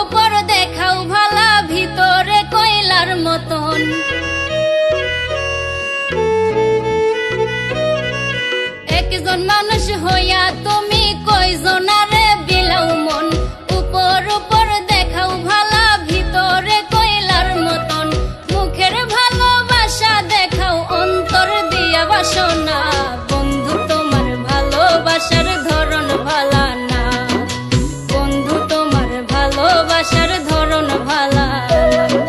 উপর দেখাও ভালা, ভিতরে কয়লার মতন। একজন মানুষ হইয়া তুমি কয়জনারে বিলাও মন। উপর উপর দেখাও ভালা, ভিতরে কয়লার মতন। মুখের ভালোবাসা দেখাও, অন্তর দিয়া বাসনা। বন্ধু তোমার ভালোবাসার ধরন ভালা না, বন্ধু তোমার ভালোবাসার ধরন ভালা না।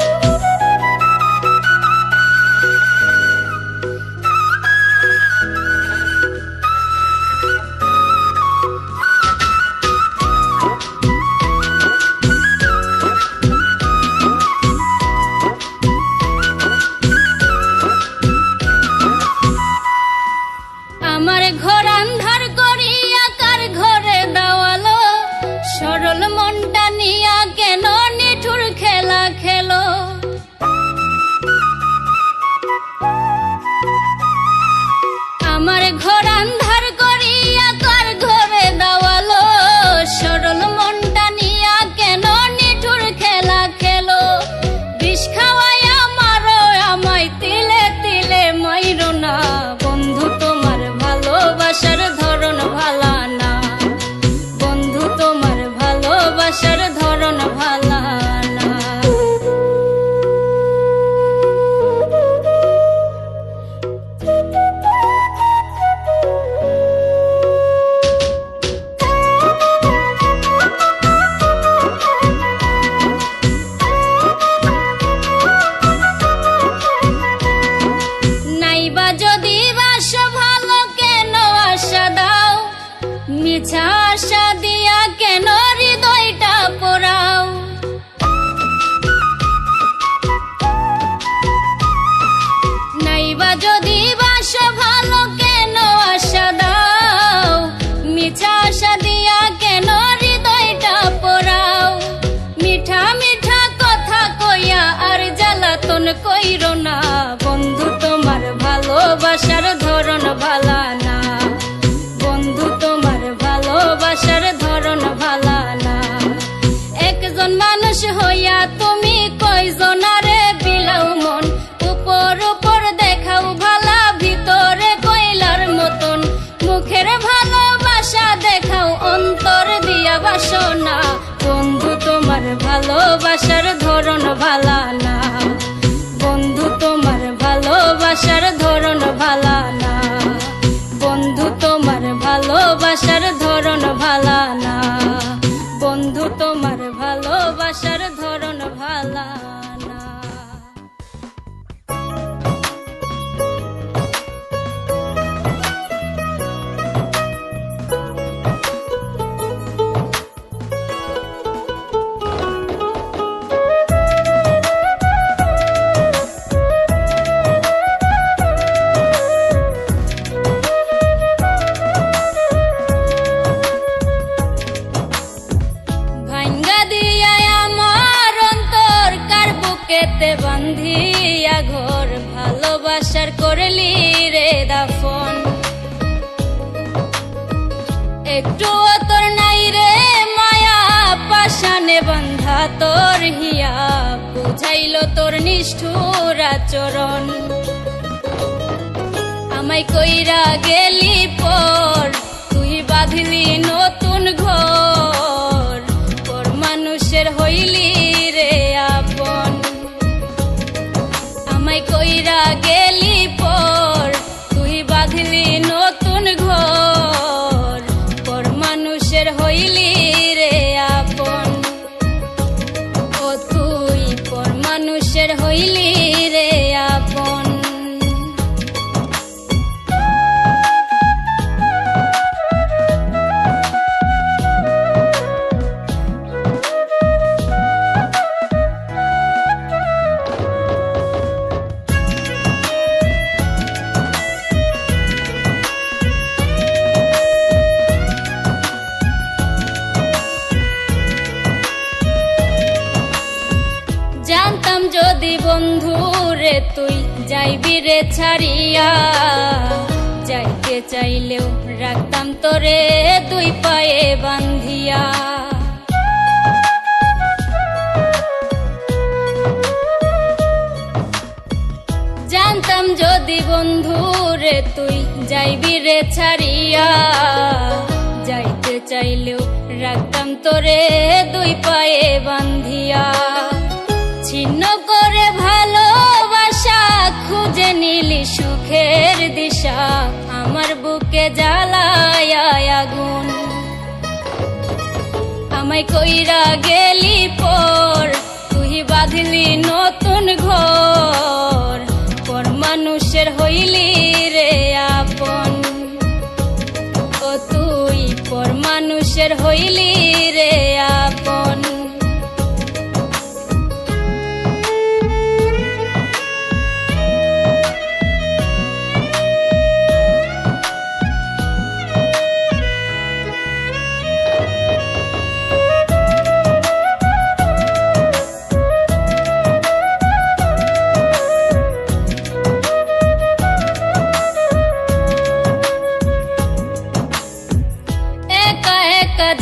আমার ঘর আন্ধার করিয়া কার ঘরে দেওয়ালো, সরল মনটা নিয়া কেন নিঠুর খেলা খেলো। আমার ঘর আন্ধার করিয়া কার ঘরে দেওয়ালো, সরল মনটা নিয়া কেন নিঠুর খেলা খেলো। বিষ খাওয়াইয়া মারো আমায়, তিলে তিলে মাইরো না। বন্ধু তোমার ভালোবাসার ধরন ভালা না, বন্ধু তোমার ভালোবাসার ধরন ভালা না। নাইবা যদি বাসো ভালো, কেন আশা দাও? মিছা আশা দিয়া কেন হৃদয়টা পোড়াও? নাইবা যদি বাসো ভালো, কেন আশা দাও? মিছা আশা দিয়া কেন হৃদয়টা পোড়াও? মিঠা মিঠা কথা কইয়া আর জ্বালাতন কইরো না। বন্ধু তোমার ভালোবাসার ধরন ভালা না, বন্ধু তোমার ভালোবাসার ধরন ভালা না। একজন মানুষ হইয়া তুমি কয়জনারে বিলাও মন। উপর উপর দেখাও ভালা, ভিতরে কয়লার মতন। মুখের ভালোবাসা দেখাও, অন্তর দিয়া বাসনা। বন্ধু তোমার ভালোবাসার ধরন ভালা না, বন্ধু তোমার ভালোবাসার ধরন ভালা না, বন্ধু তোমার ভালোবাসার ধরন ভালা না, বন্ধু তোমার ভালোবাসার ধরন ভালা না। বুকেতে বান্ধিয়া ঘর, ভালোবাসার করলি রে দাফন। একটু তোর নাই রে মায়া, পাশানে বান্ধা তোর হিয়া। বুঝাইলো তোর নিষ্ঠুর আচরণ, আমায় কইরা গেলি পর। তুই বাঁধলি নতুন ঘর, পর মানুষের হইলি রে আপন। আমায় কইরা গেলি পর, তুই বাঁধলি নতুন ঘর, পর মানুষের হইলি রে আপন। ও তুই পর মানুষের হইলি রে আপন। জানতাম যদি বন্ধু রে তুই যাইবি রে ছাড়িয়া, যাইতে চাইলেও রাখতাম তোরে দুই পায়ে বান্ধিয়া। যাইবি রে ছাড়িয়া, যাইতে চাইলেও রাখতাম তোরে দুই পায়ে বান্ধিয়া। ছিন্ন করে ভালোবাসা খুঁজে নিলি সুখের দিশা, আমার বুকে জ্বালায় আগুন। আমায় কইরা গেলি পর, তুই বাঁধলি নতুন ঘর, পর মানুষের হইলি রে আপন। ও তুই পর মানুষের হইলি রে আপন।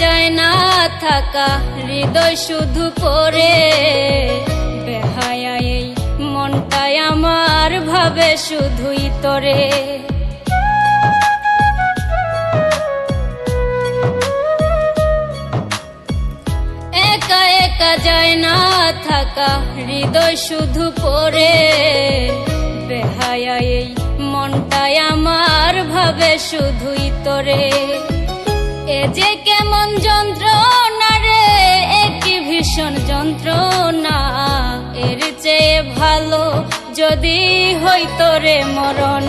যায় না থাকা হৃদয় শুধু পড়ে, বেহায়া এই মনটাই আমার ভাবে শুধুই তোরে। একা একা যায় না থাকা হৃদয় শুধু পড়ে, বেহায়া এই মনটাই আমার ভাবে শুধুই তোরে। এ যে কেমন যন্ত্রণা রে, একই ভীষণ যন্ত্রণা, এর চেয়ে ভালো যদি হইতো রে মরণ।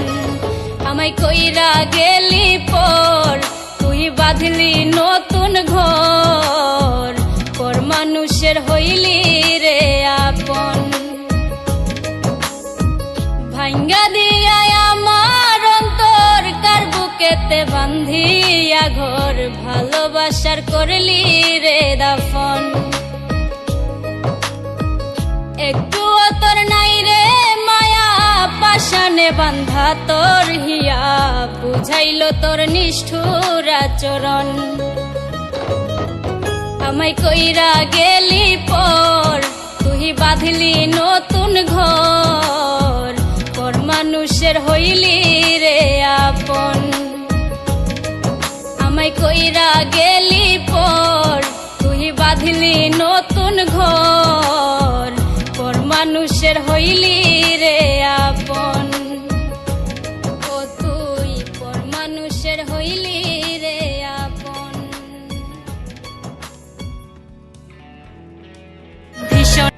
আমায় কইরা গেলি পর, তুই বাঁধলি নতুন ঘর, পর মানুষের হইলি রে আপন। ভাঙ্গা দিয়া আমার অন্তর কার বুকেতে বান্ধিয়া ঘর, ভালোবাসার করলি রে দাফন। একটু তোর নাই রে মায়া, পাশানে বান্ধা তোর হিয়া, বুঝাইল তোর নিষ্ঠুর আচরণ। আমায় কইরা গেলি পর, তুই বাঁধলি নতুন ঘর, পর মানুষের হইলি রে আপন। আমায় কইরা গেলি পর, তুই বাঁধলি নতুন ঘর, পর মানুষের হইলি রে আপন। ও তুই পর মানুষের হইলি রে আপন। ভীষণ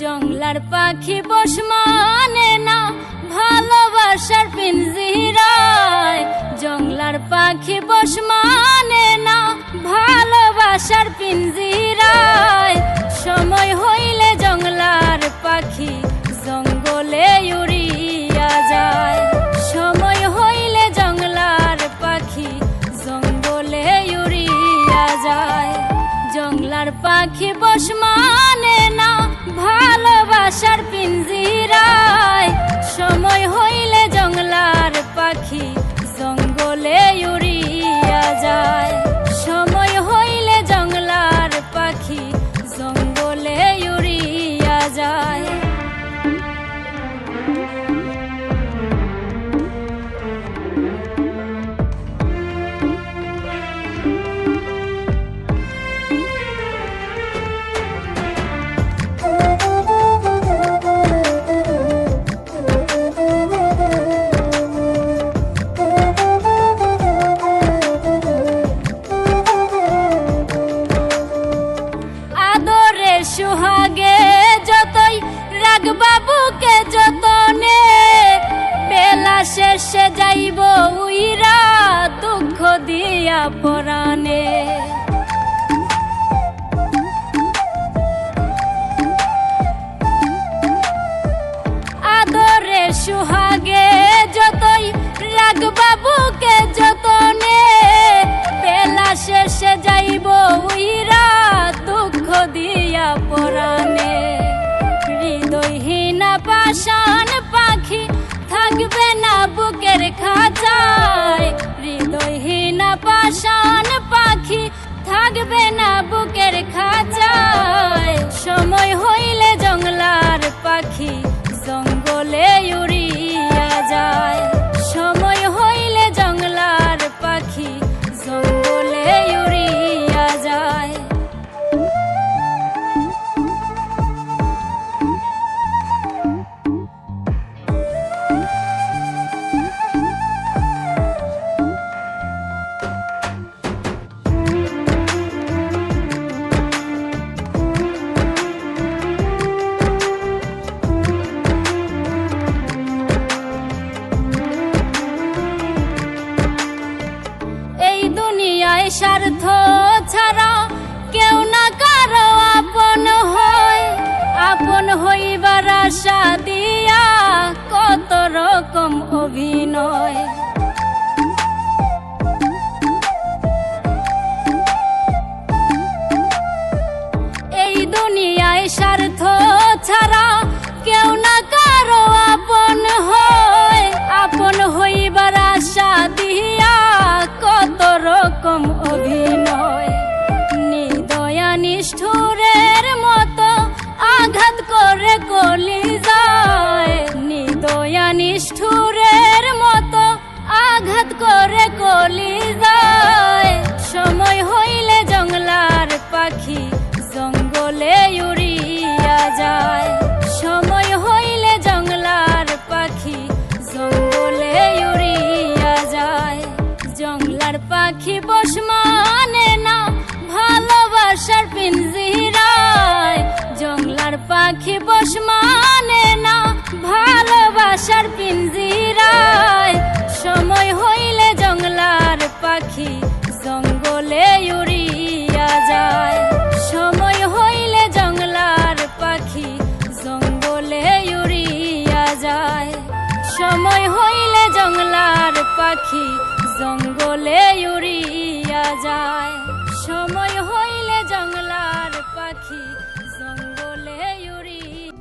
জংলার পাখি বস মানে না ভালোবাসার পিঞ্জিরায়, জংলার পাখি বস মানে না ভালোবাসার পিঞ্জিরায়। সময় হইলে জংলার পাখি জঙ্গলে উড়িয়া যায়, সময় হইলে জংলার পাখি জঙ্গলে উড়িয়া যায়। জংলার পাখি বস মানে না ভালোবাসার পিঞ্জিরায়, সময় হইলে জংলার পাখি জঙ্গলে উড়িয়া যায়, সময় হইলে জংলার পাখি জঙ্গলে উড়িয়া যায়। সুহাগে যতই রাখবা বুকে যতনে, বেলা শেষে যাইব উইরা দুঃখ দিয়া পরাণে। স্বার্থ ছাড়া কেউ না কারো আপন হয়, আপন হইবার আশা দিয়া কত রকম অভিনয়। এই দুনিয়ায় স্বার্থ ছাড়া কেউ না কারো আপন হয়, আপন হইবার আশা দিয়া কত রকম অভিনয়। নিদয়া নিষ্ঠুরের মতো আঘাত করে কলিজায়, নিদয়া নিষ্ঠুরের মতো আঘাত করে কলিজায়। সময় হইলে জংলার পাখি জঙ্গলে উড়িয়া যায়, সময় হইলে জংলার পাখি জঙ্গলে উড়িয়া যায়। জংলার পাখি বস মানে না ভালোবাসার পিঞ্জিরায়, জংলার পাখি বস মানে না ভালোবাসার পিঞ্জিরায়। সময় হইলে জংলার পাখি জঙ্গলে উড়িয়া যায়, সময় হইলে জংলার পাখি জঙ্গলে উড়িয়া যায়, সময় হইলে জংলার পাখি জঙ্গলে উড়িয়া যায়, সময় হইলে জংলার পাখি জঙ্গলে উড়িয়া।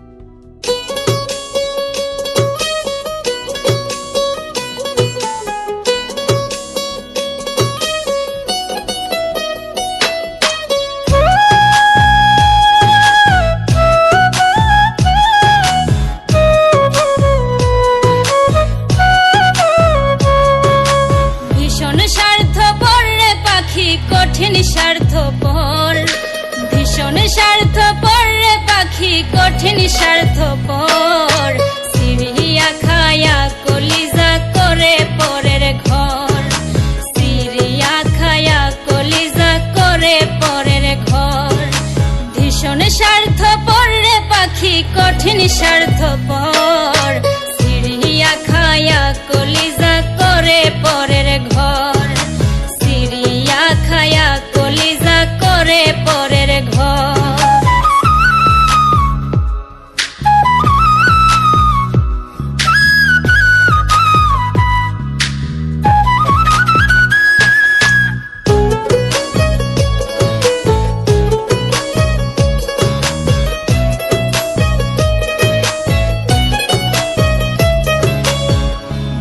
কঠিন স্বার্থপর, ভীষণ স্বার্থপর রে পাখি, কঠিন স্বার্থপর। সিরিয়া খায়া কলিজা করে পরের ঘর, সিরিয়া খায়া কলিজা করে পরের ঘর। ভীষণ স্বার্থপর রে পাখি, কঠিন স্বার্থপর। সিরিয়া খায়া কলিজা করে পরের ঘর, সিরিয়া খায়া কলিজা করে পরের ঘর।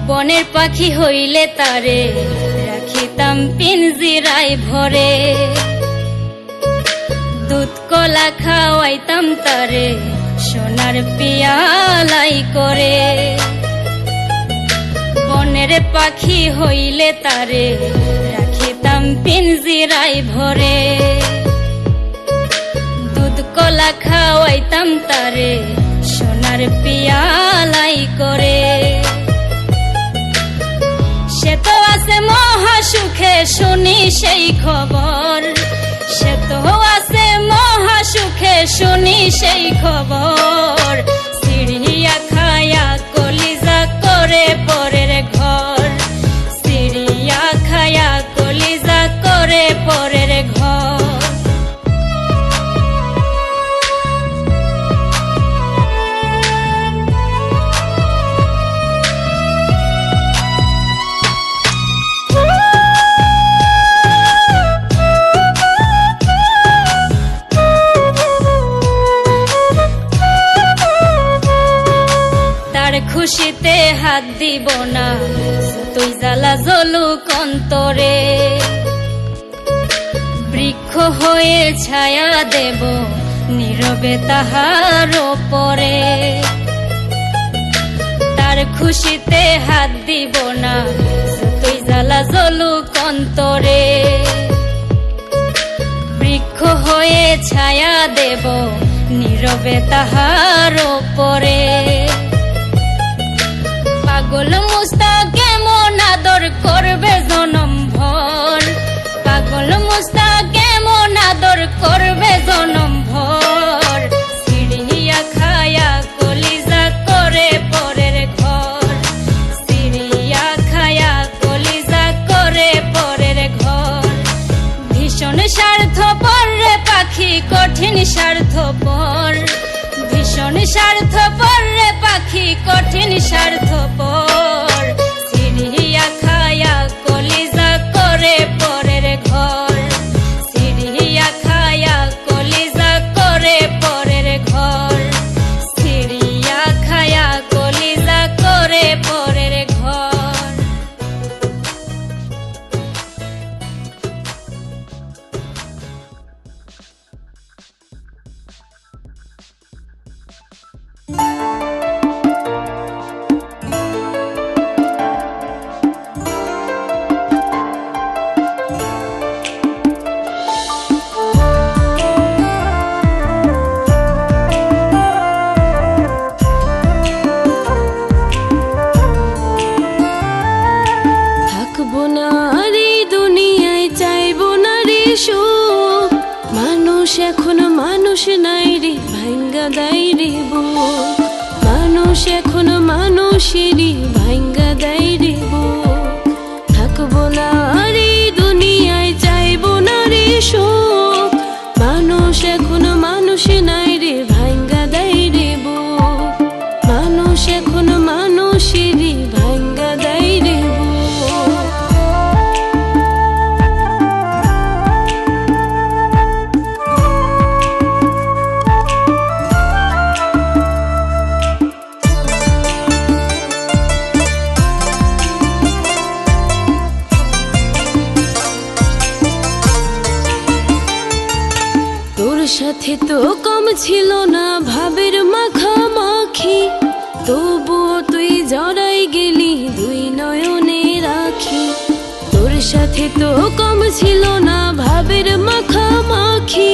বনের পাখি হইলে তারে রাখিতাম পিঞ্জিরায় ভরে, দুধ কলা খাওয়াইতাম তারে সোনার পিয়ালাই করে। বনের পাখি হইলে তারে রাখিতাম পিঞ্জিরায় ভরে, দুধ কলা খাওয়াইতাম তারে সোনার পিয়ালাই করে। সে তো আছে মহা সুখে শুনি সেই খবর, সে তো আছে মহা সুখে শুনি সেই খবর। সিরিয়া খায়া কলিজা করে পরের ঘর, সিরিয়া খায়া কলিজা করে পরের ঘর। খুশিতে হাত দিব না তুই জ্বালা জ্বলুক অন্তরে, বৃক্ষ হয়ে ছায়া দেব নীরবে তাহার ওপরে। তার খুশিতে হাত দিব না তুই জ্বালা জ্বলুক অন্তরে, বৃক্ষ হয়ে ছায়া দেব নীরবে তাহার ওপরে। পাগল মুস্তাক কেমন আদর করবে জনম ভর, পাগল মুস্তাক কেমন আদর করবে জনম ভর। সিরিয়া খায়া কলিজা করে পরের ঘর, সিরিয়া খায়া কলিজা করে পরের ঘর, স্বার্থপর, ভীষণ স্বার্থপর রে পাখি, কঠিন স্বার্থপর। সিরিয়া খায়া কলিজা করে পরের ঘর, সিরিয়া খায়া কলিজা করে পরের ঘর, সিরিয়া খায়া কলিজা করে পরের ঘর। থাকবো না রে দুনিয়ায়, চাইবো না রে সুখ, মানুষ এখন মানুষ নাই রে, ভাঙ্গা দেয় রে বুক। মানুষ এখন মানুষেরই ভাঙ্গা দেয় রে বুক। থাকবো না রে দুনিয়ায়, চাইবো না রে সুখ, মানুষ এখন মানুষ নাই রে, ভাঙ্গা দেয় রে বুক। মানুষ এখন মানুষেরই ভাঙ্গা দেয় রে বুক। তোর সাথে তো কম ছিল না ভাবের মাখামাখি, তবুও তুই জড়াই গেলি দুই নয়নে রাখি। তোর সাথে তো কম ছিল না ভাবের মাখামাখি,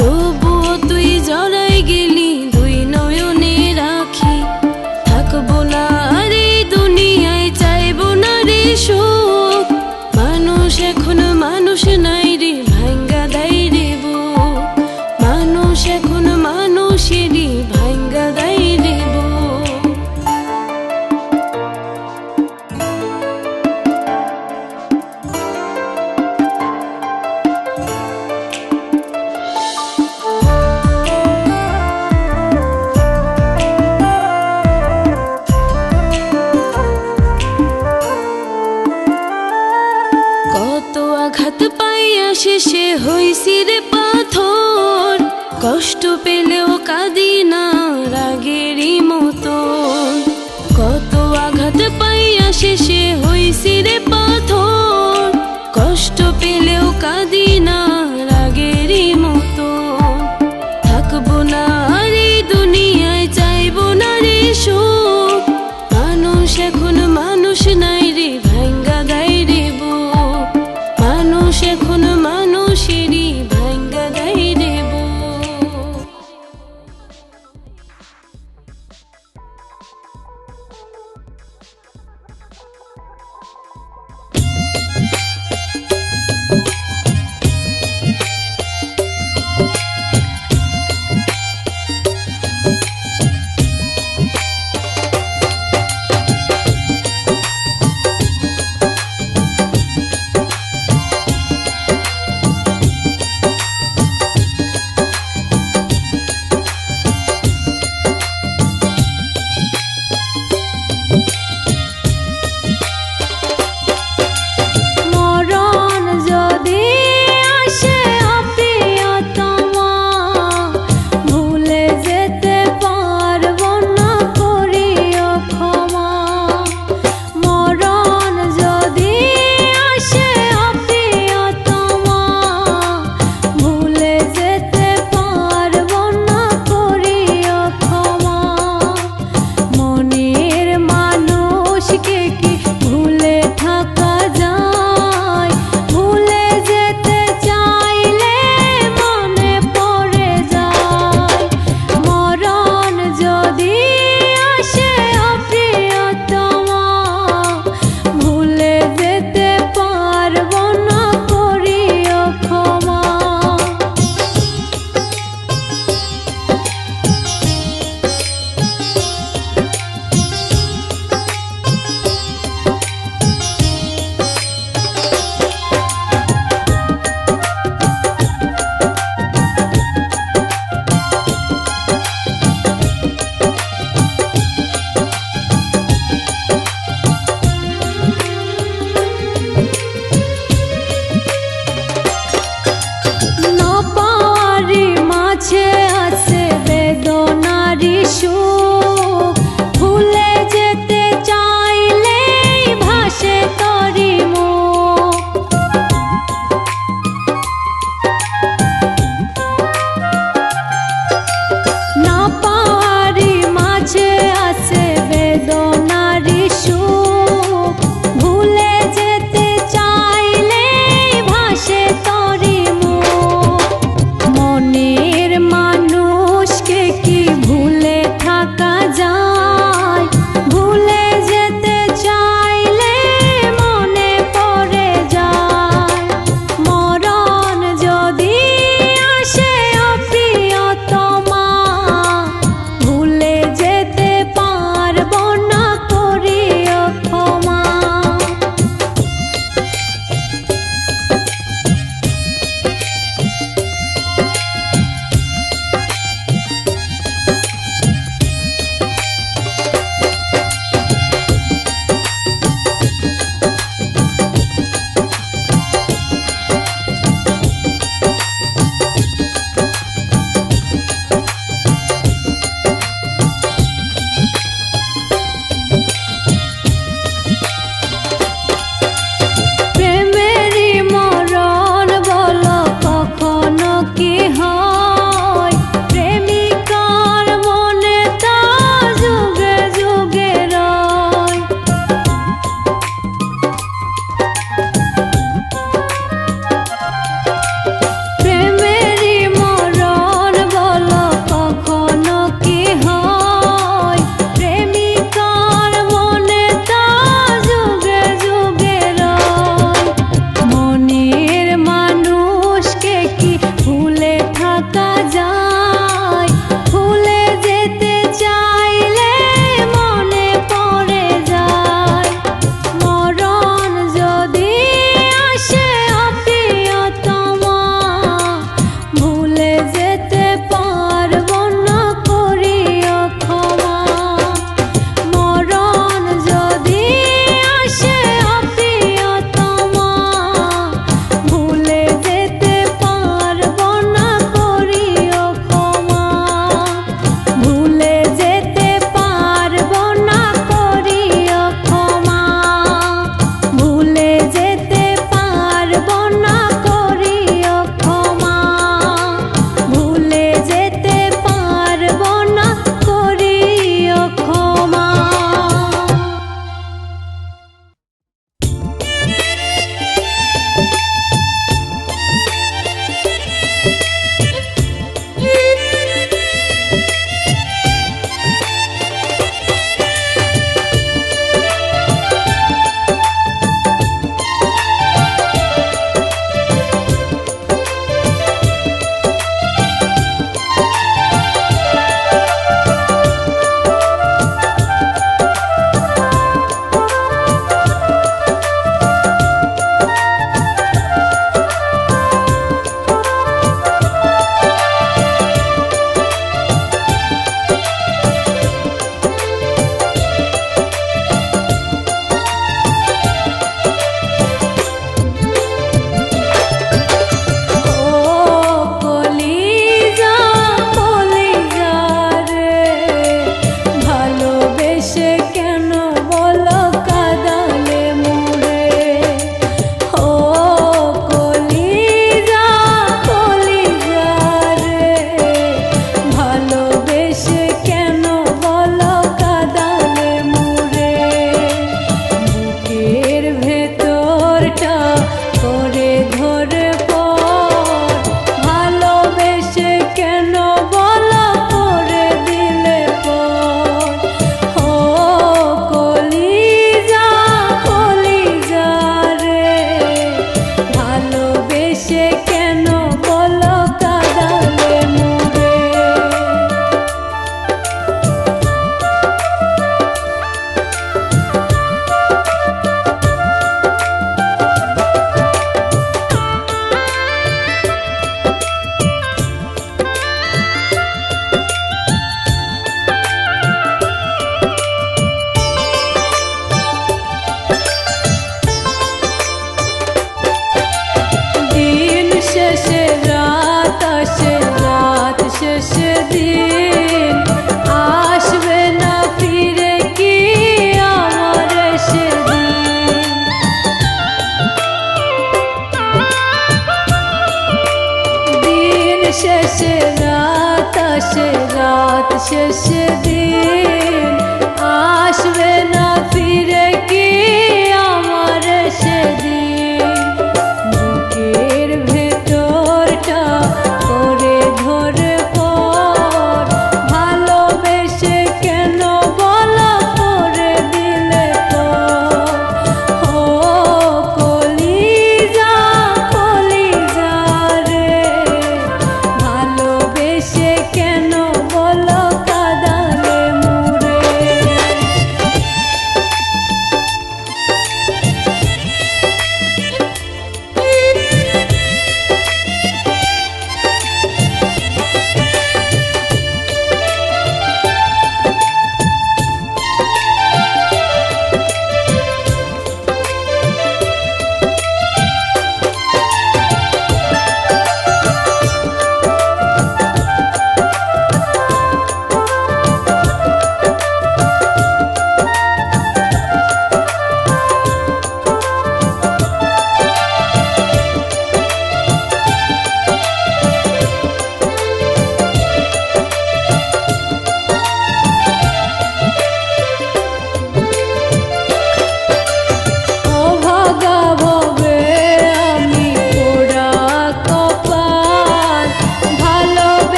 তবুও তুই জড়াই গেলি দুই নয়নে রাখি। থাকবো না রে দুনিয়ায়, চাইবো না রে সুখ, মানুষ এখন মানুষ নাই রে, ভাঙ্গা দেয় রে বুক। মানুষ এখন মানুষেরই ভাঙ্গা দেয় রে বুক। কত আঘাত পাইয়া শেষে হইছি রে পাথর, কষ্ট পেলেও কাঁদি না রাগেরই মতন। কত আঘাত পাইয়া শেষে হইছি রে পাথর, কষ্ট পেলেও কাঁদি না রাগেরই মতন। থাকবো না রে দুনিয়ায়, চাইবো না রে সুখ, মানুষ এখন মানুষ নাই রে, ভাঙ্গা দেয় রে বুক। মানুষ এখন মানুষেরই ভাঙ্গা দেয় রে বুক। মরণ যদি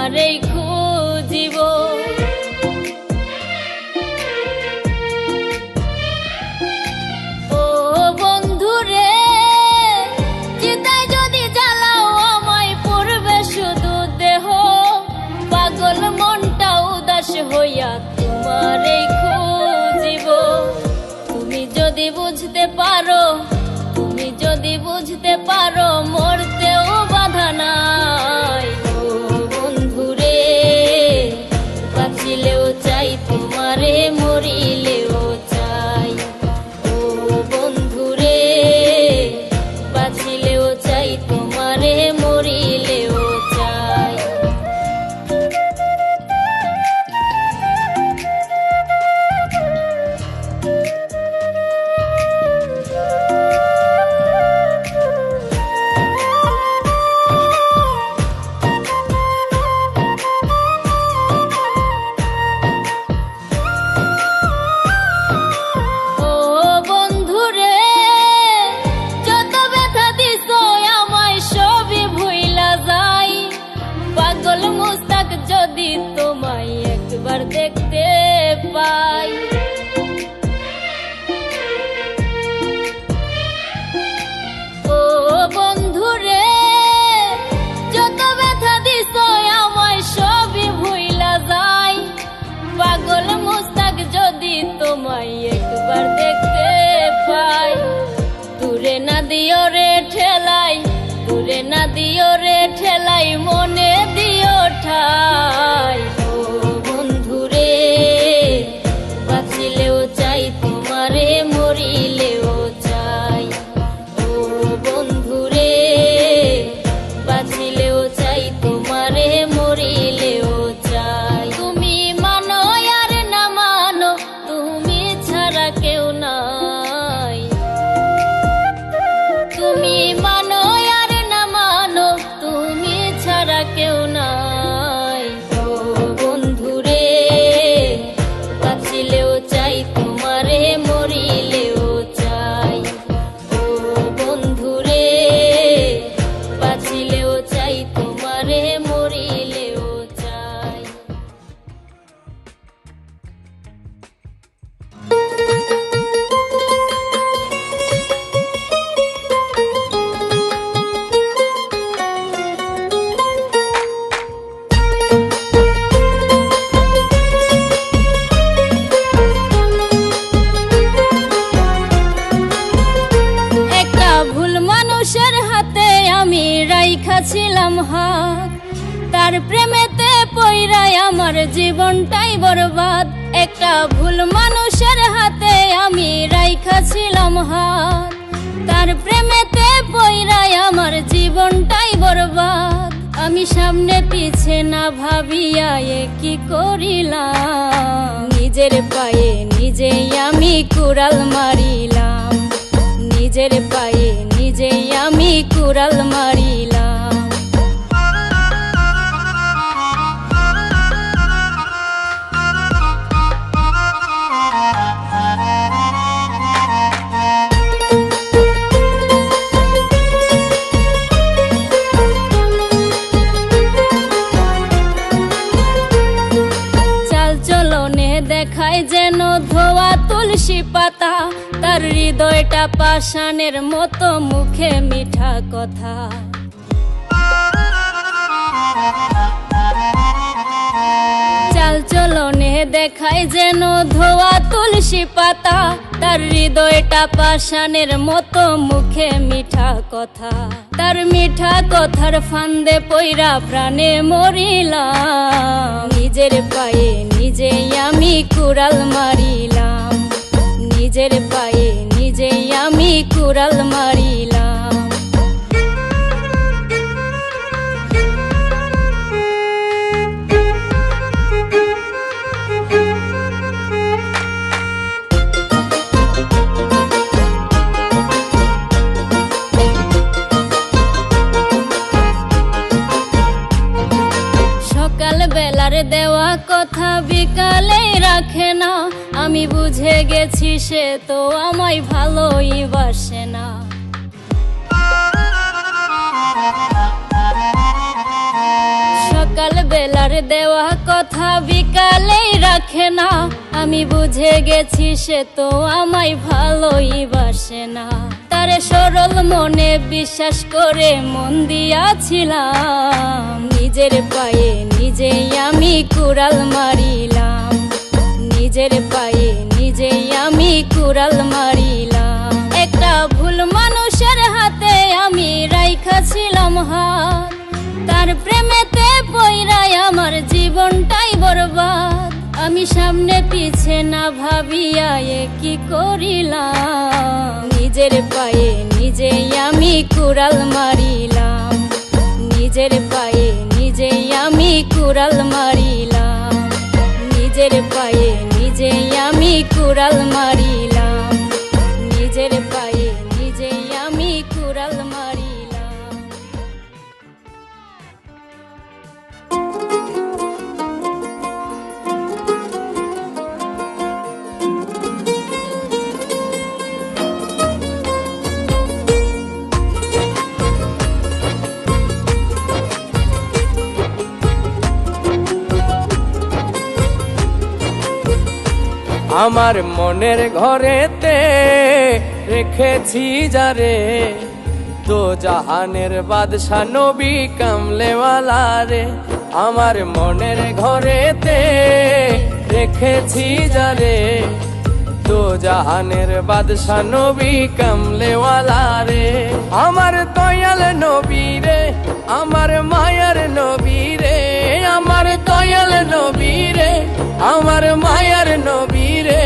তোমারেই খুঁজিব। ও বন্ধুরে, চিতায় যদি জ্বালাও আমায় পড়বে শুধু দেহ, পাগল মনটা উদাস হইয়া তোমারেই খুঁজিব। তুমি যদি বুঝতে পারো, তুমি যদি বুঝতে পারো, মরতেও বাধা নাই। ও বন্ধুরে, বাঁচিলেও চাই তোমারে, মরিলেও চাই। ও বন্ধুরে, বাঁচিলেও চাই তোমারে, মরিলেও চাই। যদি তোমায় একবার দেখতে পাই, ও বন্ধুরে, যত ব্যথা দিছ আমায় সবই ভুইলা যাই। পাগল মুস্তাক যদি তোমায় একবার দেখতে পাই, দূরে না দিও রে ঠেলাই, দূরে না দিও রে ঠেলাই, মনে দিও ঠাই। ও বন্ধুরে, বাঁচিলেও চাই তোমারে, মরিলেও চাই। ও বন্ধুরে, বাঁচিলেও চাই তোমারে, মরিলেও চাই। তুমি মানো আর না মানো, তুমি ছাড়া কেউ নাই। তুমি মানো আর না মানো, তুমি ছাড়া কেউ নাই। ও বন্ধুরে, বাঁচিলেও চাই তোমারে, মরিলেও চাই। ও বন্ধুরে, বাঁচিলেও চাই তোমারে, মরিলেও চাই। একটা ভুল মানুষের হাতে আমি রাইখাছিলাম হাত, তার প্রেমেতে পইরাই আমার জীবনটাই বরবাদ। একটা ভুল মানুষের হাতে আমি রাইখাছিলাম হাত, তার প্রেমেতে পইরাই আমার জীবনটাই বরবাদ। আমি সামনে পিছে না ভাবিয়া এ কি করিলাম, নিজের পায়ে নিজেই আমি কুড়াল মারিলাম, নিজের পায়ে নিজেই আমি কুড়াল মারিলাম। দেখায় যেন ধোয়া তুলসী পাতা, তার হৃদয়টা পাষাণের মতো, মুখে মিঠা কথা। চাল চলনে দেখায় যেন ধোয়া তুলসী পাতা, তার হৃদয়টা পাষাণের মতো, মুখে মিঠা কথা। তার মিঠা কথার ফান্দে পইরা প্রাণে মরিলাম, নিজের পায়ে নিজেই আমি কুড়াল মারিলাম, নিজের পায়ে নিজেই আমি কুড়াল মারিলাম। বেলার দেওয়া কথা বিকালে রাখে না, আমি বুঝে গেছি সে তো আমায় ভালোই বাসে না। সকাল বেলার দেওয়া কথা বিকালেই রাখে না, আমি বুঝে গেছি সে তো আমায় ভালোই বাসে না। তারে সরল মনে বিশ্বাস করে মন দিয়াছিলাম, নিজের পায়ে নিজেই আমি কুড়াল মারিলাম, নিজের পায়ে নিজেই আমি কুড়াল মারিলাম। একটা ভুল মানুষের হাতে আমি রাইখাছিলাম হাত, তার প্রেমেতে পইরাই আমার জীবনটাই বরবাদ। আমি সামনে পিছে না ভাবিয়া কি করিলাম, নিজের পায়ে নিজেই আমি কুড়াল মারিলাম, নিজের পায়ে নিজেই আমি কুড়াল মারিলাম, নিজের পায়ে নিজেই আমি কুড়াল মারিলাম, নিজের পায়ে নিজেই আমি কুড়াল মারিলাম। আমার মনের ঘরেতে রেখেছি যারে, তো জাহানের বাদশা নবী কামলেওয়ালা রে। আমার মনের ঘরেতে রেখেছি যারে, তো জাহানের বাদশা নবী কামলেওয়ালা রে। আমার দয়াল নবী রে, আমার মায়ার নবী রে, আমার দয়াল নবী রে, আমার মায়ার নবী রে।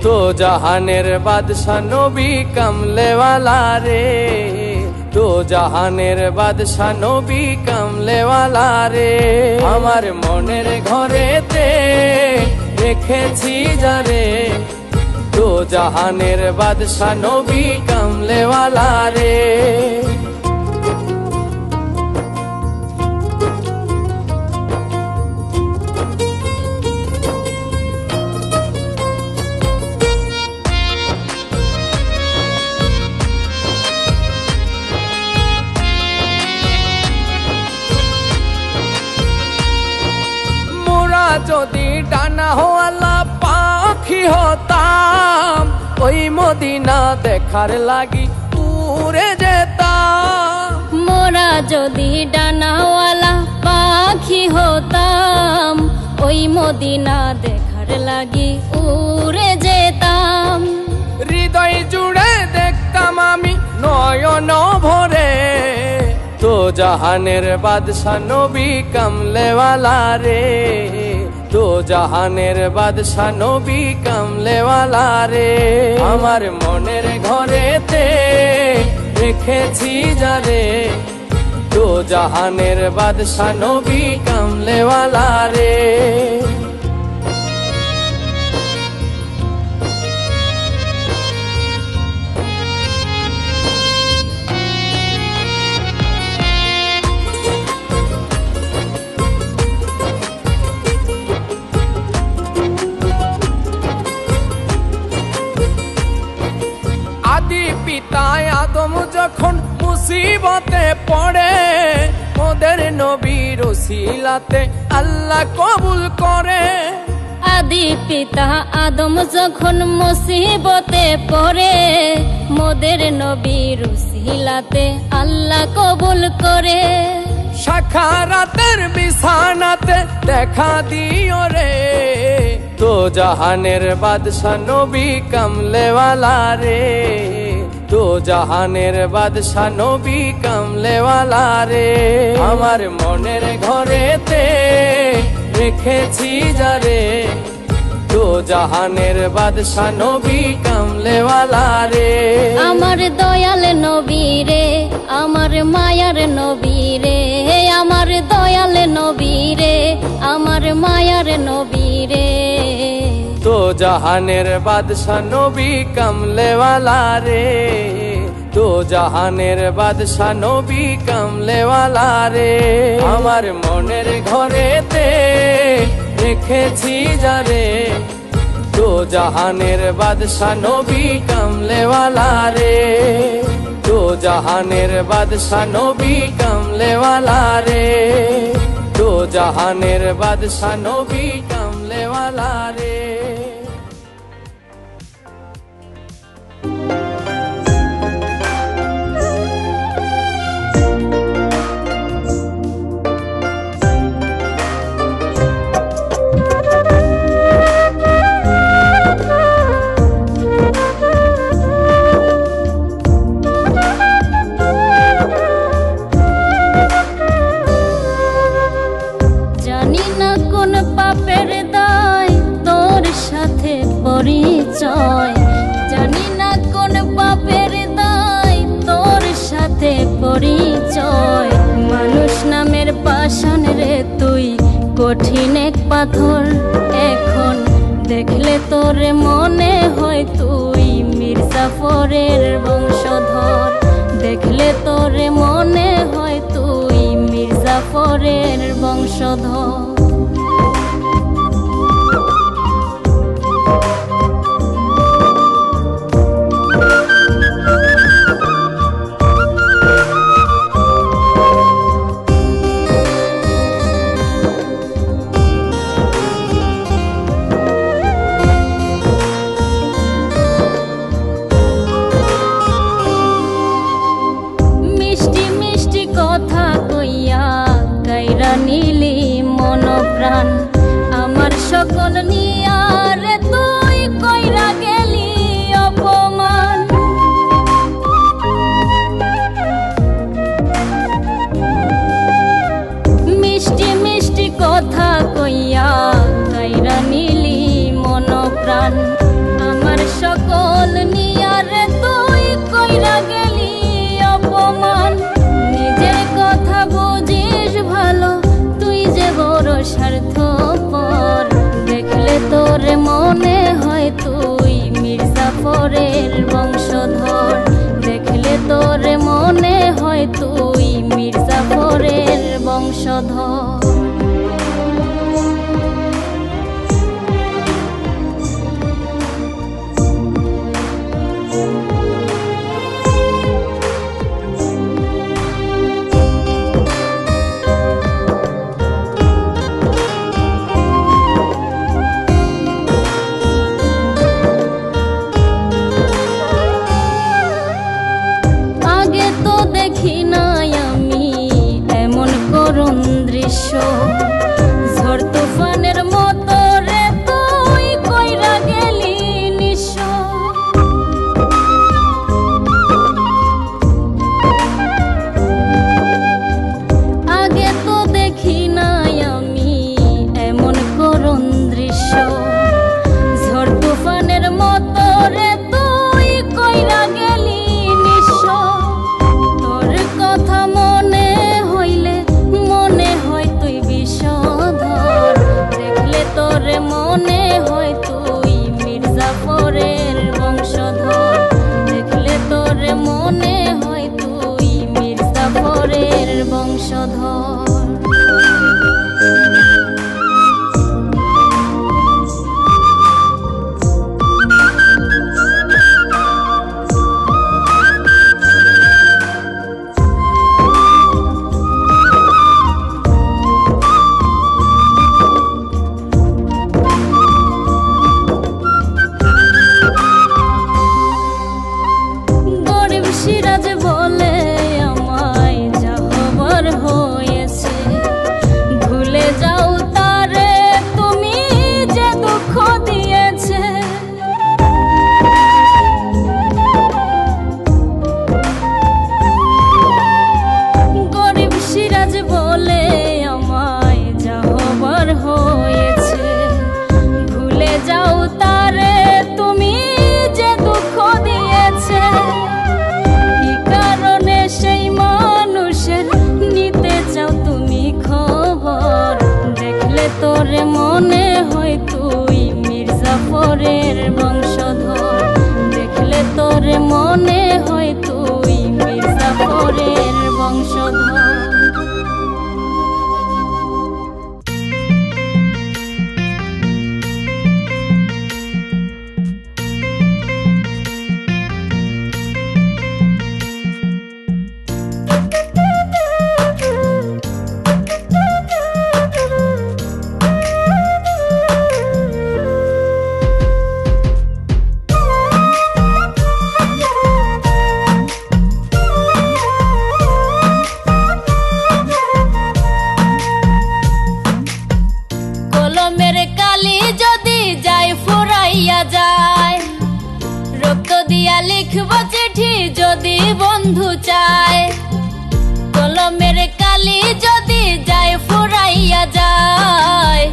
তো জাহানের বাদশা নবী কামলেওয়ালা রে, তো জাহানের বাদশা নবী কামলেওয়ালা রে। আমার মনের ঘরেতে রেখেছি যারে, তো জাহানের বাদশা নবী কামলেওয়ালা রে। যদি ডানা হওয়ালা পাখি হতাম, ওই মদিনা দেখার লাগি উড়ে যেতাম। মোরা যদি ডানাওয়ালা পাখি হতাম, ওই মদিনা দেখার লাগি উড়ে যেতাম। হৃদয় জুড়ে দেখতাম আমি নয়ন ভরে, তো জাহানের বাদশা নবী কামলেওয়ালা রে, তো জাহানের বাদশা নবী কামলেওয়ালা রে। আমার মনের ঘরেতে রেখেছি যারে, তো জাহানের বাদশা নবী কামলেওয়ালা রে। পিতায় আদম যখন মুসিবতে পড়ে, ওদের নবীর ওসিলাতে আল্লাহ কবুল করে। আদি পিতা আদম যখন মুসিবতে পড়ে, মোদের নবীর উসিলাতে আল্লাহ কবুল করে। সাখারাতের বিছানাতে দেখা দিও রে, তো জাহানের বাদশা নবী কামলেওয়ালা রে, তো জাহানের বাদশা নবী কামলেওয়ালা রে। আমার মনের ঘরেতে রেখেছি যারে, তো জাহানের বাদশা নবী কামলেওয়ালা রে। আমার দয়াল নবী রে, আমার মায়ার নবী রে, আমার দয়াল নবী রে, আমার মায়ার নবী রে। তো জাহানের বাদশা নবী কামলেওয়ালা রে, তো জাহানের বাদশা নবী কামলেওয়ালা রে। আমার মনের ঘরেতে রেখেছি যারে, তো জাহানের বাদশা নবী কামলেওয়ালা রে। দো জাহানের বাদশা নবী কামলেওয়ালা রে, দো জাহানের বাদশা নবী কামলেওয়ালা রে। জানি না কোন পাপের দায় তোর সাথে পরিচয়, জানি না কোন পাপের দায় তোর সাথে পরিচয়। মানুষ নামের পাষাণ রে তুই, কঠিন এক পাথর। এখন দেখলে তোর মনে হয় তুই মির্জাফরের বংশধর, দেখলে তোর মনে হয় তুই মির্জাফরের বংশধর। মিষ্টি মিষ্টি কথা কইয়া কাইরা নিলি মন প্রাণ, আমার সকল নিয়া রে তুই কইরা গেলি অপমান। মিষ্টি মিষ্টি কথা কইয়া কাইরা নিলি মন প্রাণ, আমার সকল নিয়া রে তুই কইরা গেলি অপমান। নিজের কথা বুঝিস ভালো, তুই যে বড় স্বার্থপর। দেখলে তোর মনে হয় তুই মির্জাফরের বংশধর, দেখলে তোর মনে হয় তুই মির্জাফরের বংশধর। আগে তো দেখি নাই আমি এমন করুণ দৃশ্য, লিখব চিঠি যদি বন্ধু চায়, কলমের কালি যদি যায় ফুরাইয়া যায়,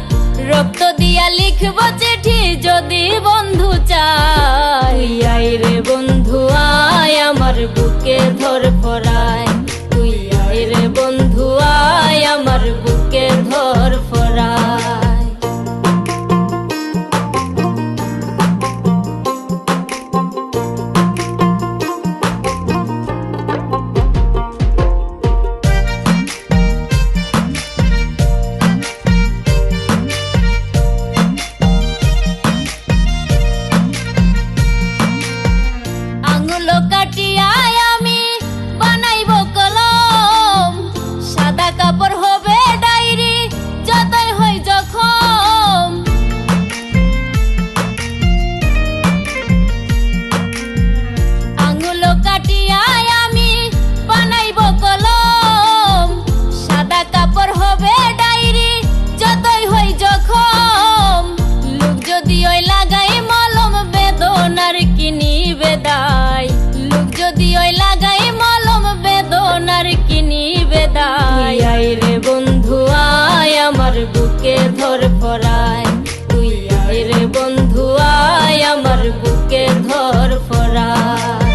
রক্ত দিয়া লিখব চিঠি যদি বন্ধু চায়। আয় রে বন্ধু আয় আমার বুকে ধর ফরায়, তুই আয় রে বন্ধু আয় আমার বুকে ধর ফরায়। আঙুল কাটিয়ায় আমি বানাইব কলম, সাদা কাপড় হবে ডায়েরি যতই হই জখম। আঙুল কাটিয়ায় আমি বানাইব কলম, সাদা কাপড় হবে ডায়েরি যতই হই জখম। লোক যদি ওই লাগাই মলম বেদনার কিনিবে দায়, লোক যদি ওই লাগাই মলম বেদনার কিনিবে দায়। আয় রে বন্ধু আয় আমার বুকে ধর ফরায়, তুই আয় রে বন্ধু আয় আমার বুকে ধর ফরায়।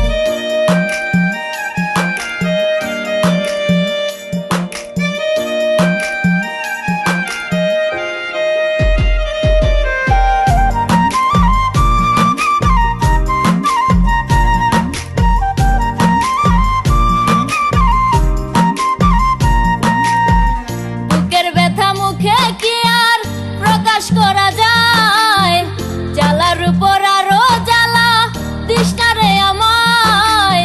বুকের ব্যথা মুখে কি আর প্রকাশ করা যায়, জ্বালার উপর আরো জ্বালা তৃষ্ণারে আমায়।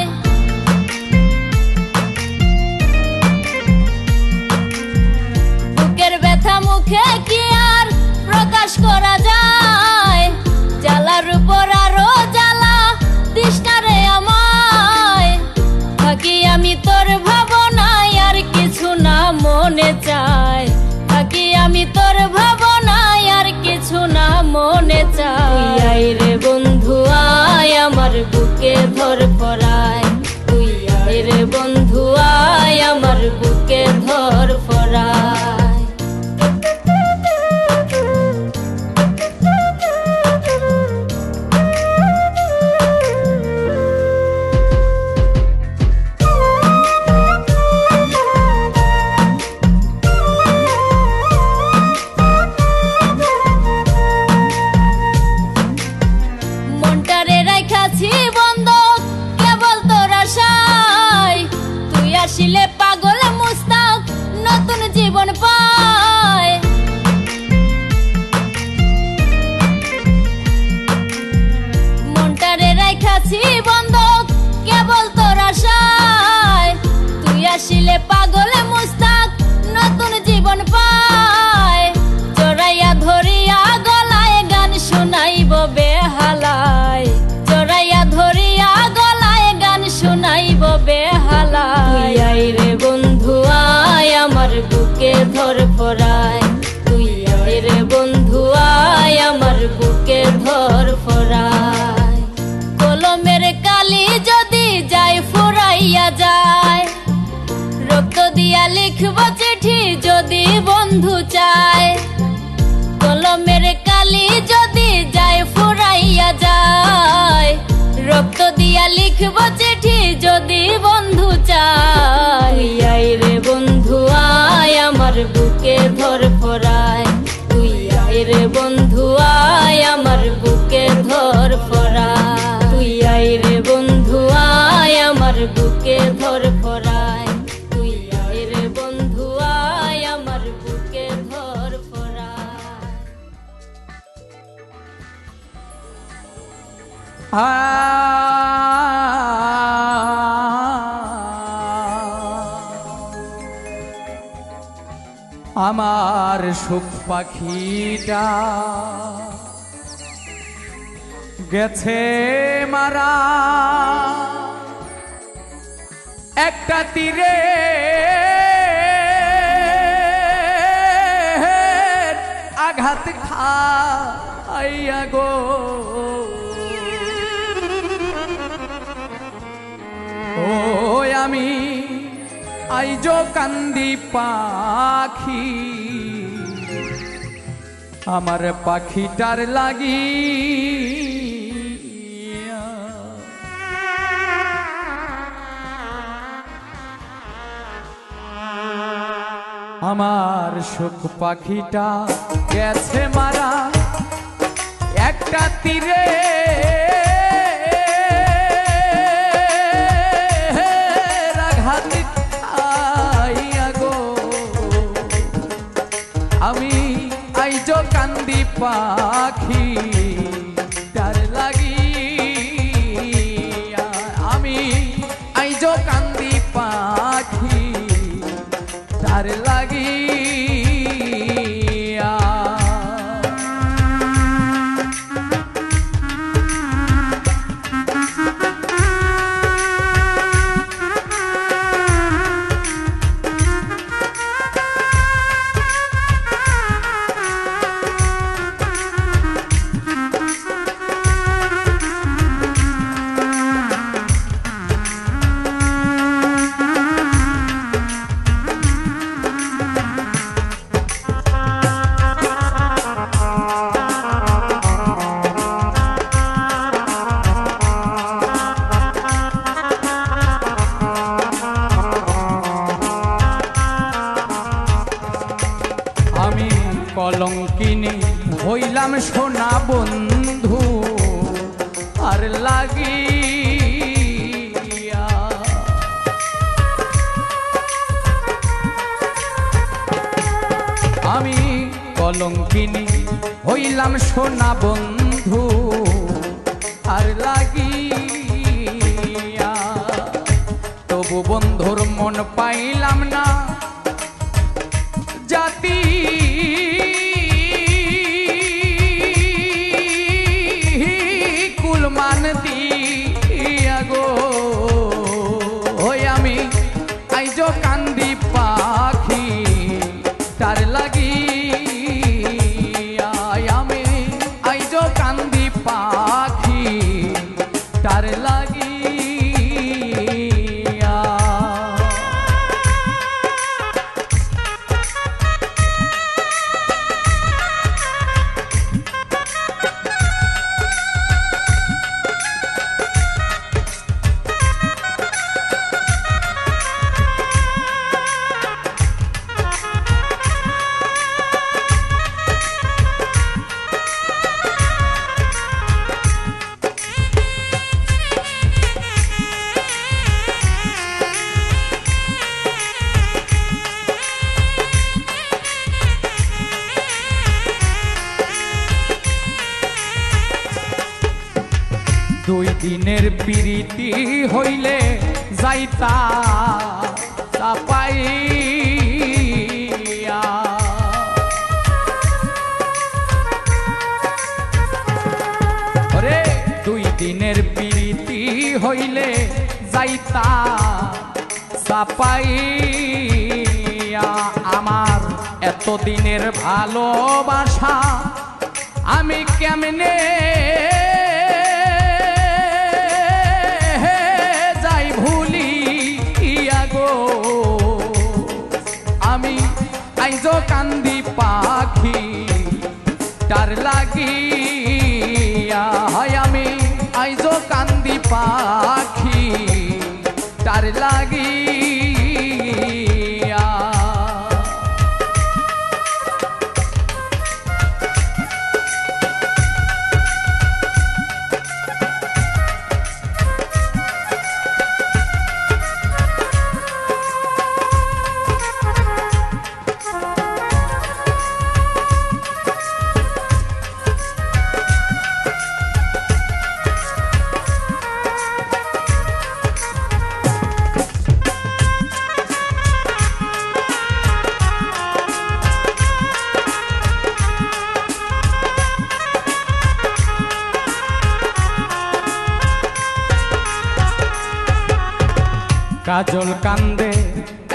বুকের ব্যথা মুখে কি আর প্রকাশ করা যায়, জ্বালার উপর আরো জ্বালা তৃষ্ণারে আমায়। থাকি আমি তোর ভাবনায় আর কিছু না মনে চায়, থাকি আমি তোর ভাবনায় আর কিছু না মনে চাই। আয় রে বন্ধু আয় আমার বুকে ধর ফরায়, তুই আয় রে বন্ধু আয় আমার বুকে ধর ফরায়। মনটারে রাইখাছি বন্ধক কেবল তোর আশায়, তুই আসিলে পাগল মুস্তাক নতুন জীবন পায়। মনটারে রাইখাছি বন্ধক কেবল তোর আশায়, তুই আসিলে পাগল মুস্তাক নতুন জীবন পায়। জড়াইয়া ধরিয়া গলায় গান শুনাইব বেহালায়, জড়াইয়া ধরিয়া গলায় গান শুনাইব বেহালায়। আয় রে বন্ধু আয় আমার বুকে ধর ফরায়, তুই আয় রে বন্ধু আয় আমার বুকে ধর ফরায়। কলমের কালি যদি যায় ফুরাইয়া যায়, রক্ত দিয়া লিখব চিঠি যদি বন্ধু চায়, কলমের কালি যদি যায় ফুরাইয়া যায়, রক্ত দিয়া লিখব চিঠি যদি বন্ধু চায়। আয় রে বন্ধু আয় আমার বুকে ধর ফরায়, তুই আয় রে বন্ধু আয় আমার বুকে ধর ফরায়, তুই আয় রে বন্ধু আয় আমার বুকে ধর ফরায়, তুই আয় রে বন্ধু আয় আমার বুকে ধর ফরায়। আমার সুখ পাখিটা গেছে মারা একটা তীরে আঘাত খাইয়া গো আইজো কান্দি পাখি আমার পাখিটার লাগি আমার সুখ পাখিটা গেছে মারা একটা তীরে রাঘাতি আইয়া গো আমি আইজো কান্দি পাখি তার লাগি আমি আইজো কান্দি পাখি তার লাগি কলঙ্কিনী হইলাম সোনা বন্ধু আর লাগিয়া আমি কলঙ্কিনী হইলাম সোনা বন্ধু আর লাগিয়া তবু বন্ধুর মন পাইলাম না জাতি কুলমান দিয়া গো ওই আমি আইজো কান্দি পাখি তার লাগি আমি আইজো কান্দি পাখি তার লাগি দুই দিনের পিরিতি হইলে যাইতা চাপাইয়া ওরে দুই দিনের পিরিতি হইলে যাইতা চাপাইয়া আমার এত দিনের ভালোবাসা আমি কেমনে আমি আইজো কান্দি পাখি তার লাগি আমি আইজো কান্দি পাখি তার লাগি কাজল কান্দে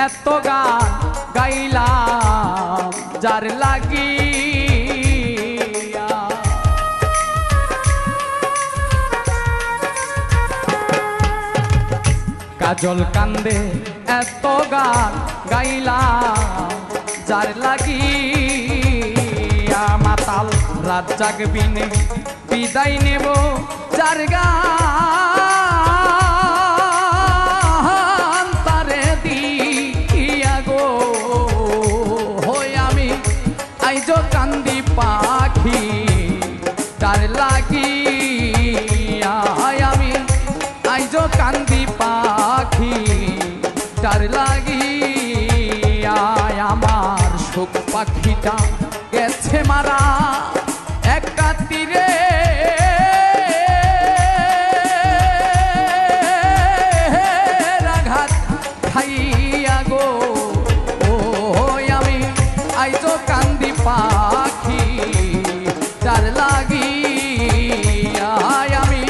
এত গান গাইলাম যার লাগি কাজল কান্দে এত গান গাইলাম যার লাগি মাতাল রাত জাগবিনে বিদায় নেব যার গান তারে দিয়া গো হই আমি আইজ কান্দি পাখি তার লাগি আমি আইজ কান্দি পাখি তার লাগি আমার শোক পাখিটা গেছে মারা একটা তীরে আঘাত খাইয়া গো ও আমি আইজ কান্দি পাখি তার লাগি আমি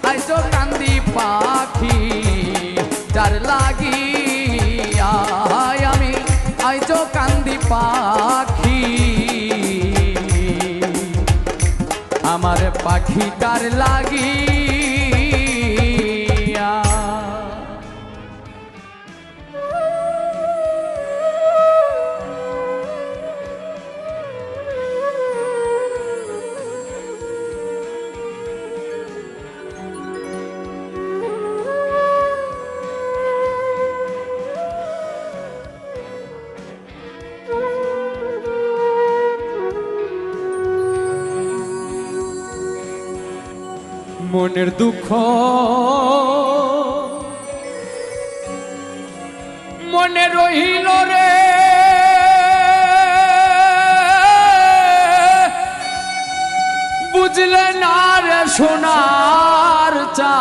আইজ কান্দি পাখি তার লাগি আমি আইজ কান্দি পাখি আমার পাখিটার লাগি মনের দুঃখ মনে রহিল রে বুঝলে না রে সোনার চা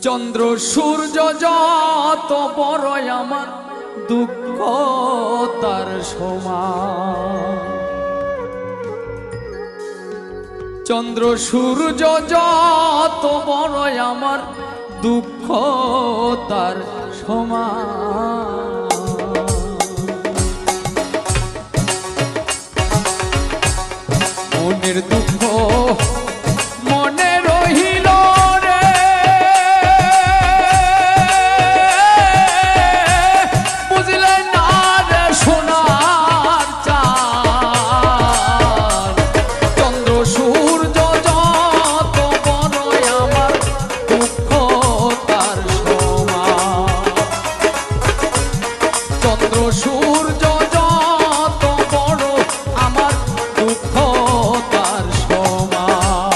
চন্দ্র সূর্য যত বড় আমার দুঃখ তার সমান চন্দ্র সূর্য যত বড় আমার দুঃখ তার সমান মনের দুঃখ মনে রহিল রে বুঝলে না রে সোনার চাঁদ চন্দ্র সূর্য যত বড় আমার দুঃখ তার সমান চন্দ্র সূর্য যত বড় আমার দুঃখ তার সমান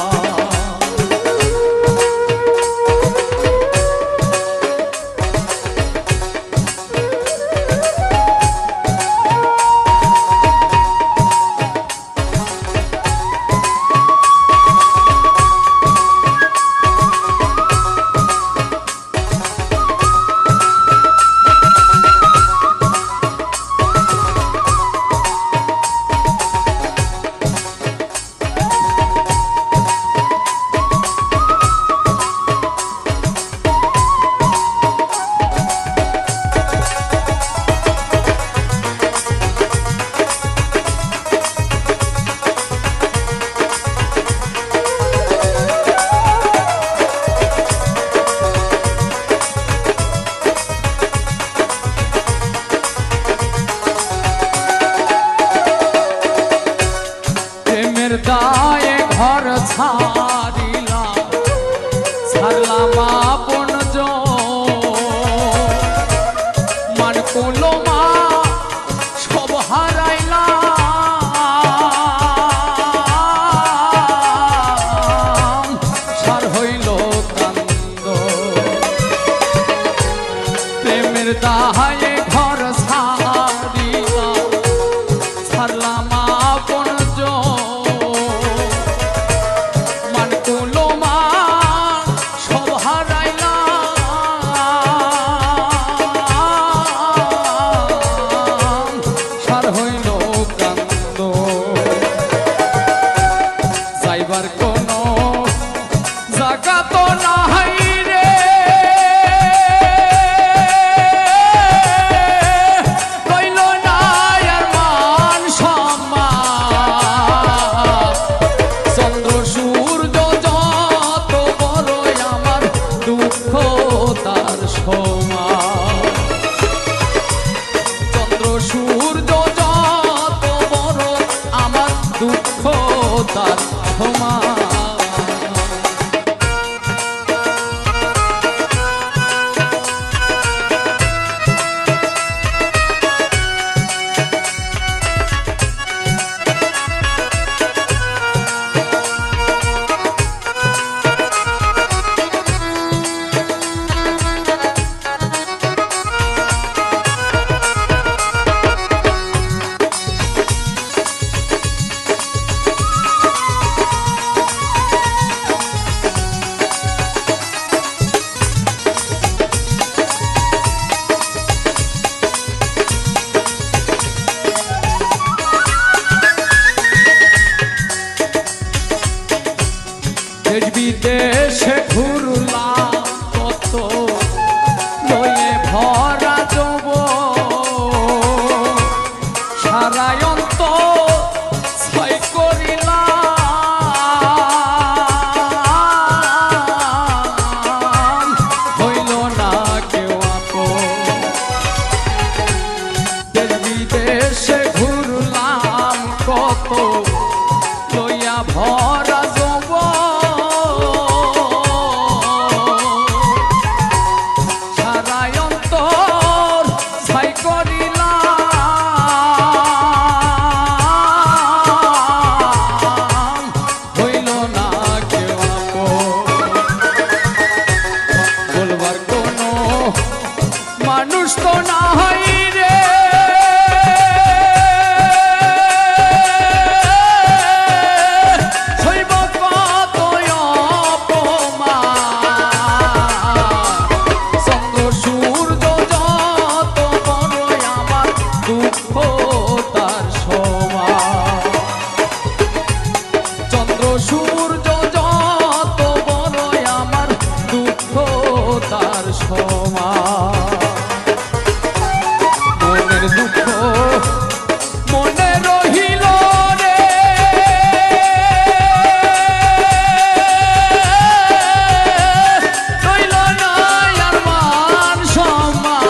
প্রেমের দায়ে ঘর ছাড়িলাম ছাড়লাম আপন মান কুলো মা সব হারাইলাম সার হইল কান্দ প্রেমের দায়ে ঘর ছাড়িলাম ছাড়লাম আপন মান কুলো মা সব হারাইলাম তার ক্ষমা দেশ বিদেশে ঘুরলাম কত লয়ে ভরা যাব সারায় অন্ত ছয় করিলাম হইল না কেউ আপন দেশ বিদেশে ঘুরলাম কত লইয়া ভরা যাব মানুষ তো না হয় রে সইব কত অপমান চন্দ্র সূর্য যত বড় আমার দুঃখ তার সমান চন্দ্র সূর্য যত বড় আমার দুঃখ তার সমান দুঃখ মনে রহিল রে রইল না আর মান সম্মান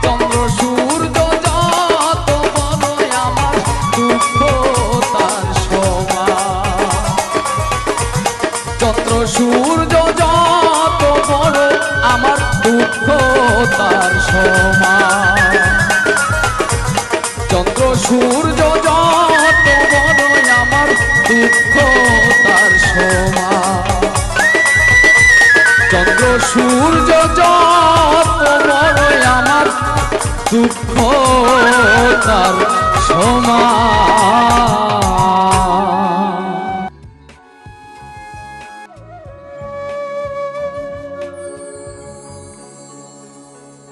চন্দ্র সূর্য যত বড় আমার দুঃখ তার সমান চন্দ্র সূর্য যত বড় আমার দুঃখ তার সমান চন্দ্র সূর্য যত বড় আমার দুঃখ তার সমান চন্দ্র সূর্য যত বড় আমার দুঃখ তার সমান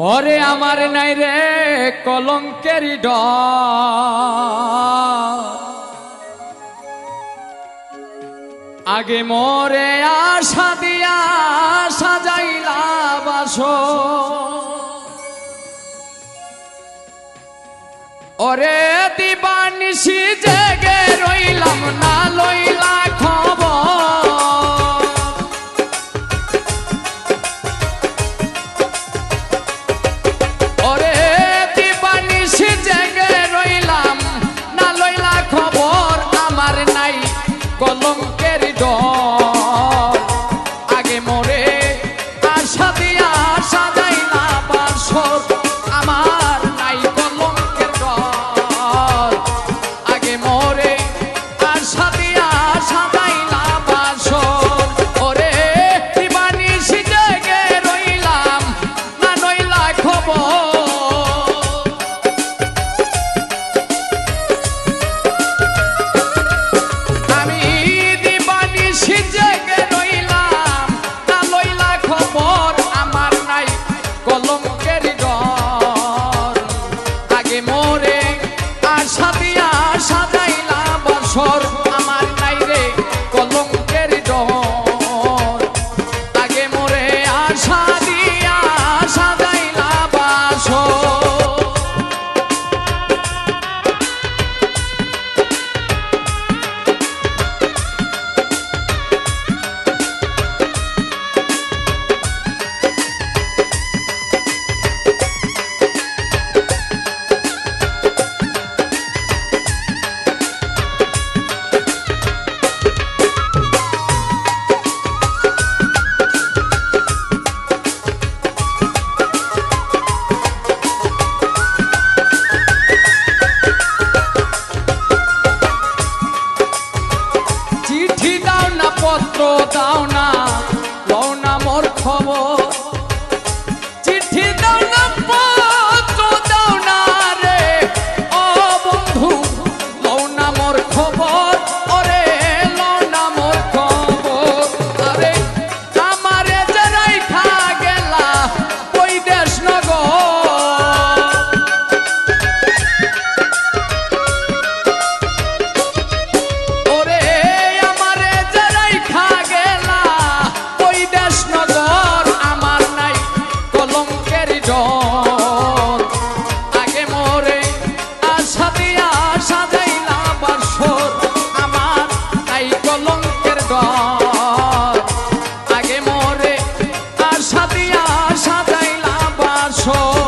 ওরে আমার নাই রে কলঙ্কের ডর আগে মোরে আশা দিয়া সাজাইলা বাসর ওরে দিবানিশি জেগে রইলাম না লইলা খবর ওরে দিবানিশি জেগে রইলাম না লইলা খবর আমার নাই কলঙ্কের ডর আগে মোরে আশা দিয়া সাজাইলা বাসর আমার নাই কলঙ্কের ডর আগে ডর আগে মোরে আশা দিয়া সাজাইলা বাসর আমার নাই কলঙ্কের ডর আগে মোরে আশা দিয়া সাজাইলা বাসর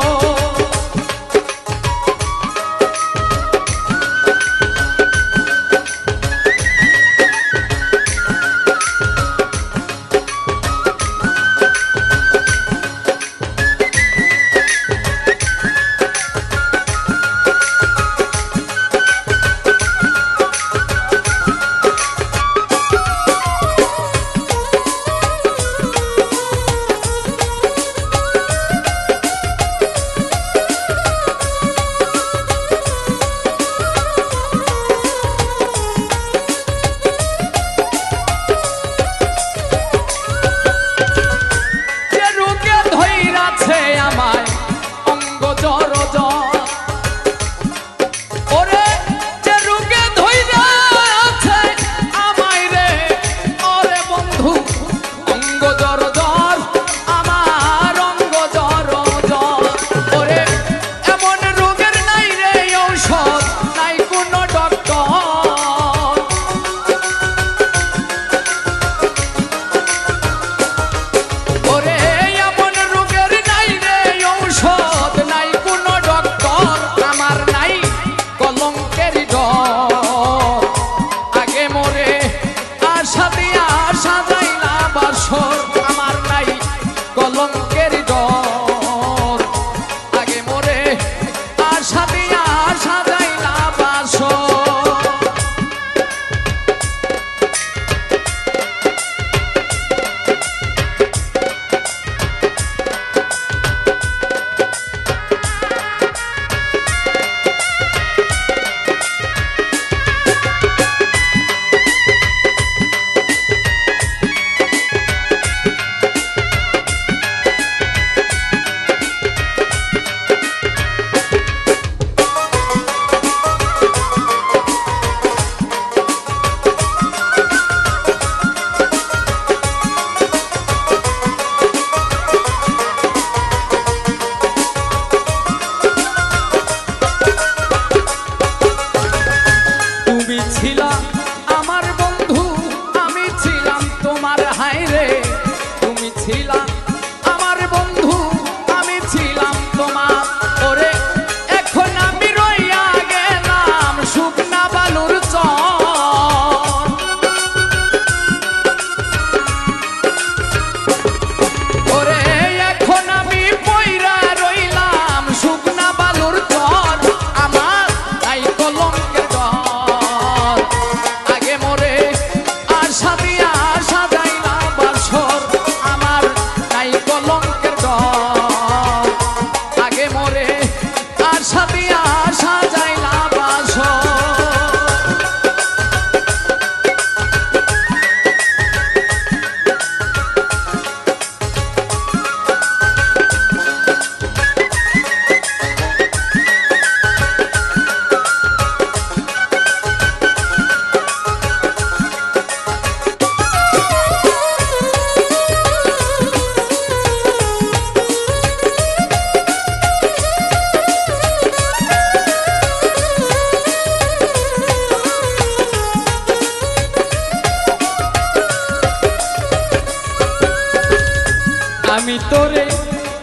আমি তোরে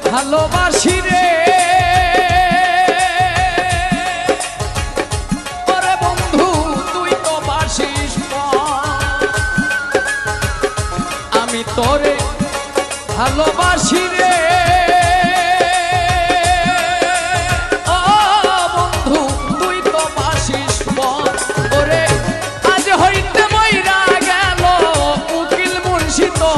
ভালোবাসি রে ওরে বন্ধু তুই তো বাসিস আমি তোরে ভালোবাসি রে ও বন্ধু তুই তো বাসিস ওরে আজ হইতে মইরা গেল উকিল মুন্সি তো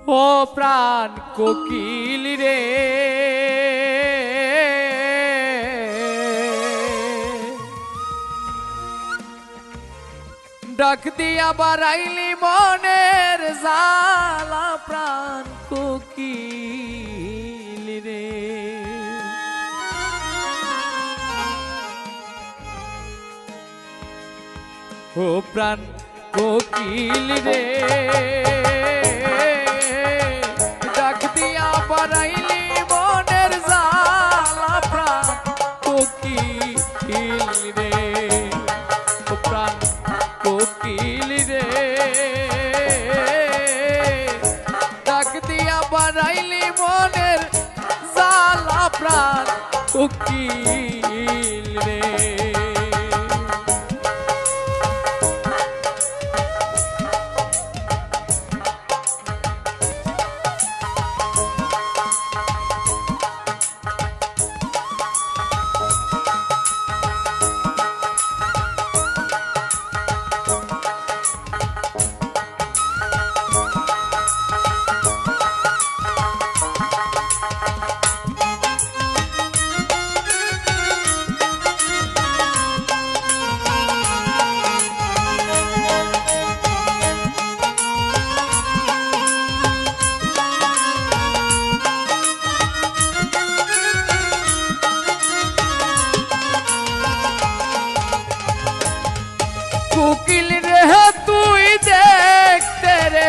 ও প্রাণ কোকিল রে ডাক দিয়া বাড়াইলি মনের জালা প্রাণ কোকিল রে ও প্রাণ কোকিল রে ডাক দিয়া বাড়াইলি মনের জালা প্রাণ কোকিল রে ও প্রাণ কোকিল রে ডাক দিয়া বাড়াইলি মনের জালা প্রাণ কোকিল রে কোকিল রে তুই দেখতে রে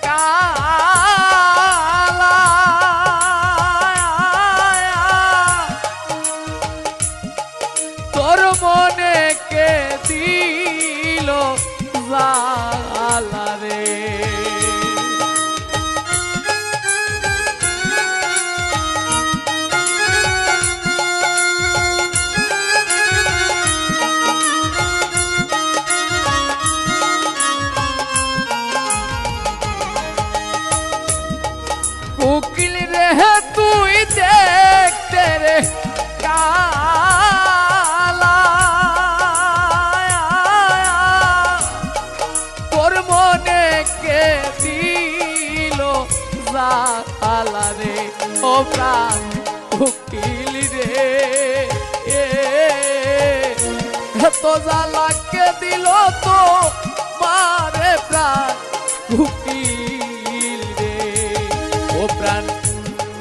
কালা তোর মনে কে দিল জালা রে কোকিল রে তুই দেখতে রে কালা তোর মনে কে দিল জালা রে ও প্রাণ কোকিল রে তো জালা কে দিল তো মারে প্রাণ কোকিল রে ও প্রাণ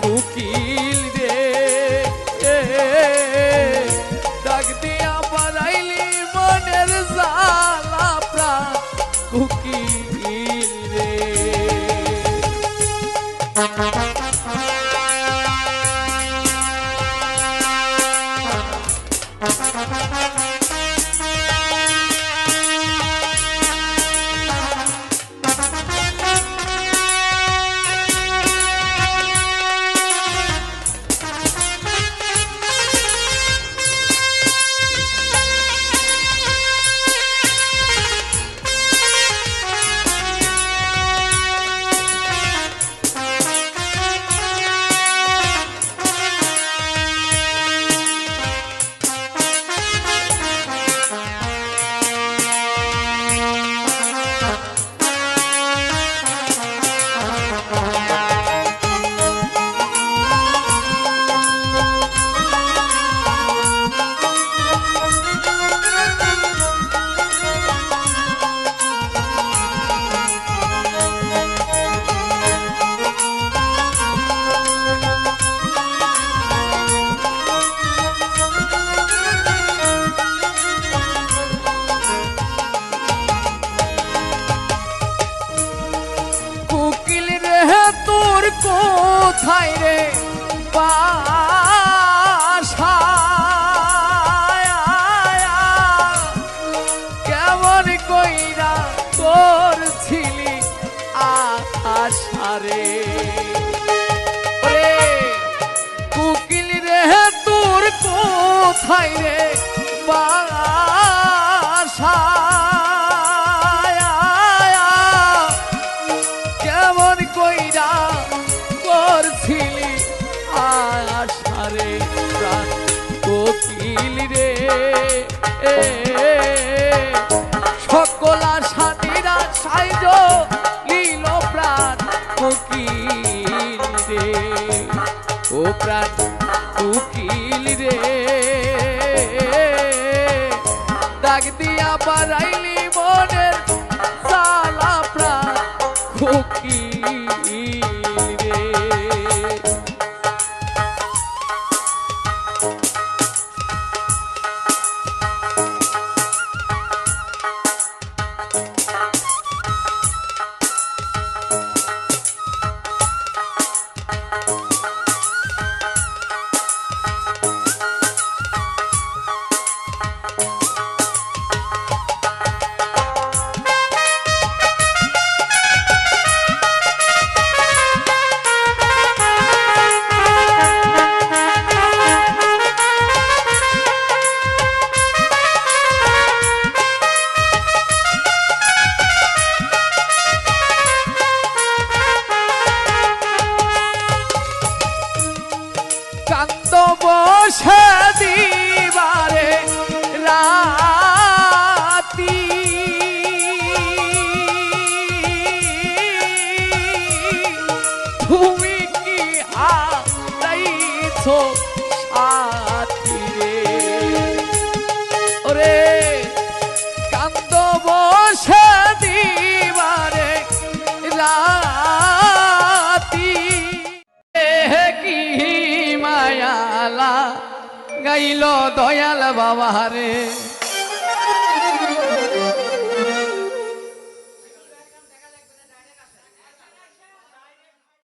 কোকিল রে ডাক দিয়া বাড়াইলি মনের জালা প্রাণ কোকিল রে কোথায় রে বাসা কেমন কইরা করছিলি আশা রে কোকিল রে তোর কোথায় রে বাসা কেমন কইরা করছিলি আশারে প্রাণ কোকিল রে সকল আশা নিরাশায় লীল প্রাণ কোকিল ফকির রে। কান্দ বসে দিবারে রাতি তুমি কি হারাইছো সাথী রে। ওরে কান্দ বসে দিবারে রাতি কি মায়ালা গাইল দয়াল বাবা রে।